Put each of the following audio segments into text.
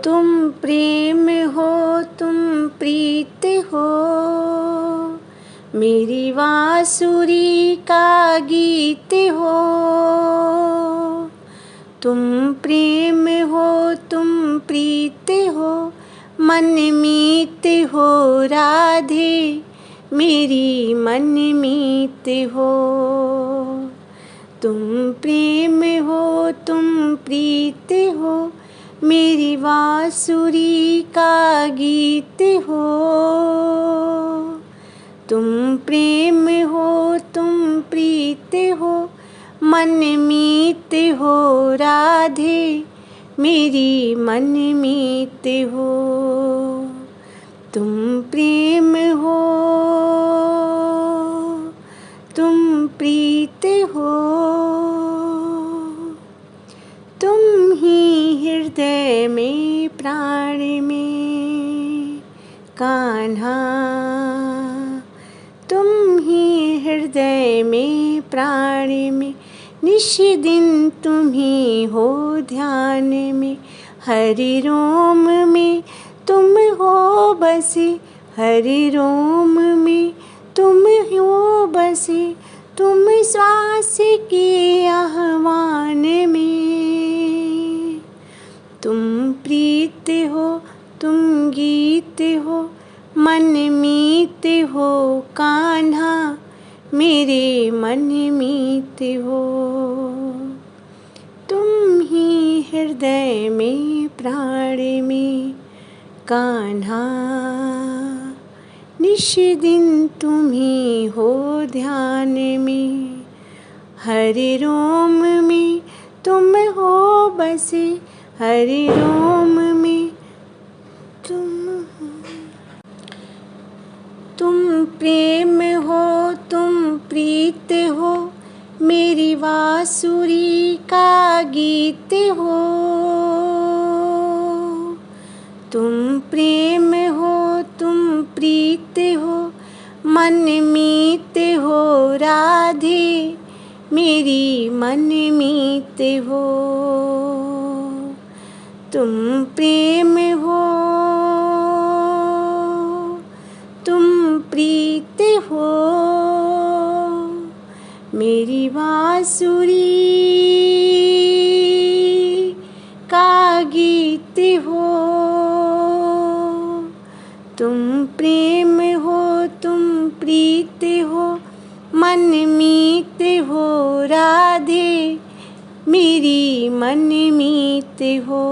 तुम प्रेम हो, तुम प्रीत हो, मेरी बांसुरी का गीत हो। तुम प्रेम हो, तुम प्रीत हो, मन मीत हो राधे, मेरी मन मीत हो। तुम प्रेम हो, तुम प्रीत हो, मेरी बांसुरी का गीत हो। तुम प्रेम हो, तुम प्रीत हो, मन मीत हो राधे, मेरी मन मीत हो। तुम प्रेम हो, तुम प्रीत हो, तुम ही हृदय में प्राण में कान्हा, तुम ही हृदय में प्राण में, निश दिन तुम ही हो ध्यान में। हरि रोम में तुम हो बसे, हरि रोम में तुम हो बसे, तुम श्वास के आह्वान में। तुम प्रीत हो, तुम गीत हो, मन मीत हो कान्हा, मेरे मन मीत हो। तुम ही हृदय में प्राण में कान्हा, निश दिन तुम ही हो ध्यान में। हरि रोम में तुम हो बसे, हरि रोम में तुम प्रेम हो, तुम प्रीत हो, मेरी बांसुरी का गीत हो। तुम प्रेम हो, तुम प्रीत हो, मन मीत हो राधे, मेरी मन मीत हो। तुम प्रेम हो, तुम प्रीत हो, मेरी बांसुरी का गीत हो। तुम प्रेम हो, तुम प्रीत हो, मन मीत हो राधे, मेरी मन मीत हो।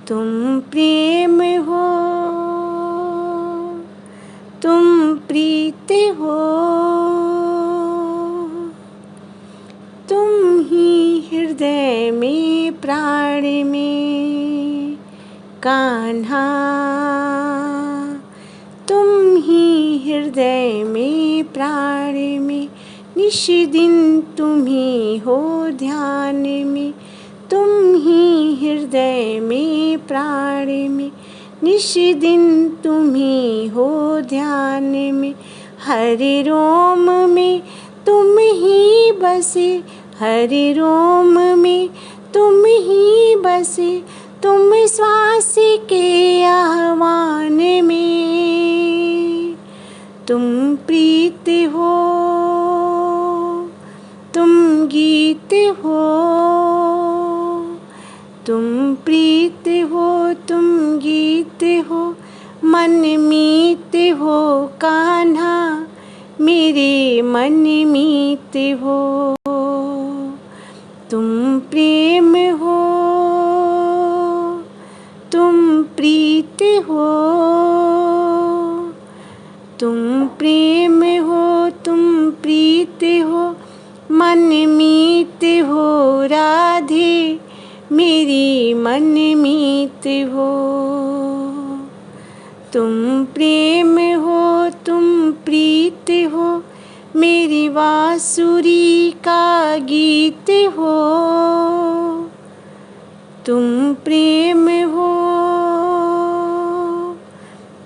तुम प्रेम हो, तुम प्रीत हो, तुम ही हृदय में प्राण में कान्हा, तुम ही हृदय में प्राण में, निश दिन तुम ही हो ध्यान में। तुम ही हृदय में प्राण में, निश दिन तुम ही हो ध्यान में। हरि रोम में तुम ही बसे, हरि रोम में तुम ही बसे, तुम श्वास के आह्वान में। तुम प्रीत हो, तुम गीत हो, तुम प्रीत हो, तुम गीत हो, मन मीत हो कान्हा, मेरे मन मीत हो। तुम प्रेम हो, तुम प्रीत हो, तुम प्रेम हो, तुम प्रीत हो, मन मीत हो राधे, मेरी मन मीत हो। तुम प्रेम हो, तुम प्रीत हो, मेरी बांसुरी का गीत हो। तुम प्रेम हो,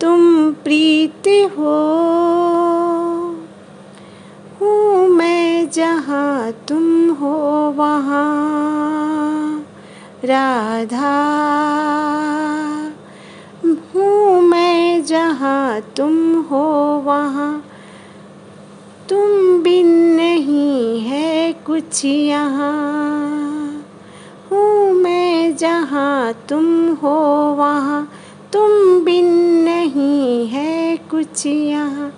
तुम प्रीत हो, हूँ मैं जहाँ तुम हो वहाँ, राधा। हूँ मैं जहाँ तुम हो वहाँ, तुम बिन नहीं है कुछ यहाँ। हूँ मैं जहाँ तुम हो वहाँ, तुम बिन नहीं है कुछ यहाँ।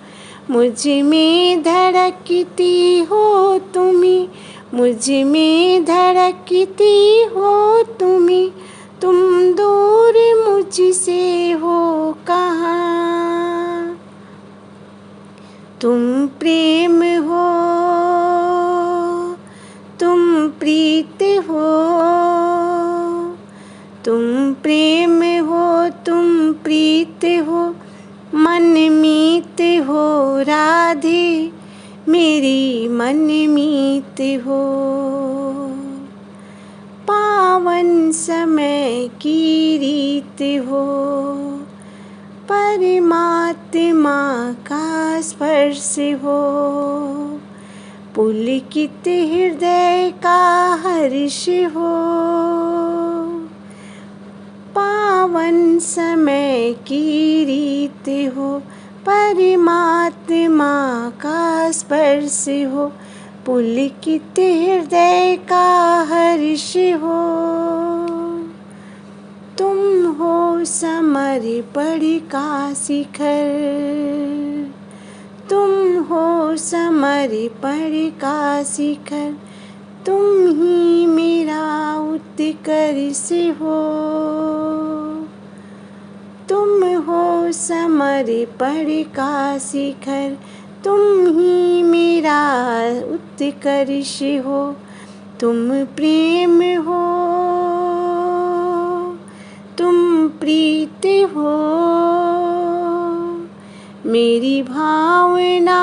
मुझ में धड़कती हो तुम्ही, मुझ में धड़कती हो तुम्ही, तुम दूर मुझसे हो कहाँ। तुम प्रेम हो, तुम प्रीत हो, तुम प्रेम हो, तुम प्रीत हो, मन मीत हो राधे, मेरी मन मीत हो। पावन समय की रीत हो, परमात्मा का स्पर्श हो, पुलकित हृदय का हर्ष हो। पावन समय की रीत हो, परमात्मा का स्पर्श हो, पुलकित हृदय का हर्ष हो। तुम हो समर्पण का शिखर, तुम हो समर्पण का शिखर, तुम ही मेरा उत्कर्ष हो। तुम हो समर्पण का शिखर, तुम ही मेरा उत्कर्ष हो। तुम प्रेम हो, तुम प्रीत हो, मेरी भावना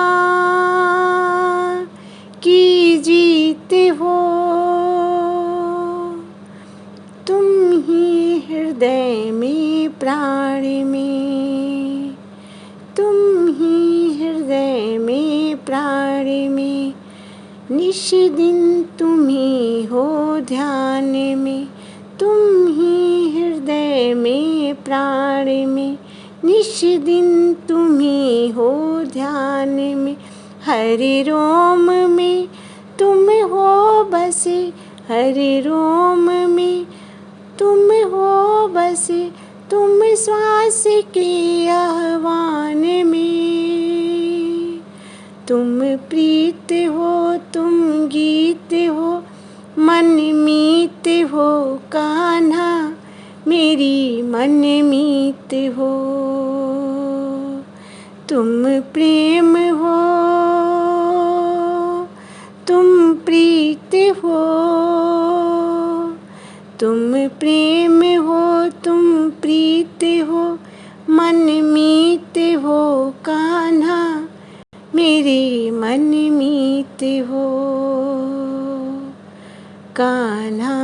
की जीत हो। तुम ही हृदय में प्राण में, तुम ही हृदय में प्राण में, निश दिन तुम ही हो ध्यान में। तुम ही हृदय में प्राण में, निश दिन तुम ही हो ध्यान में। हर रोम में तुम हो बसे, हर रोम में तुम हो बसे, तुम श्वास के आह्वान में। तुम प्रीत हो, तुम गीत हो, मन मीत हो कान्हा, मेरी मन मीत हो। तुम प्रेम हो, तुम प्रीत हो, तुम प्रेम हो, तुम प्रीत हो, मन मीत हो कान्हा, मेरे मन मीत हो कान्हा।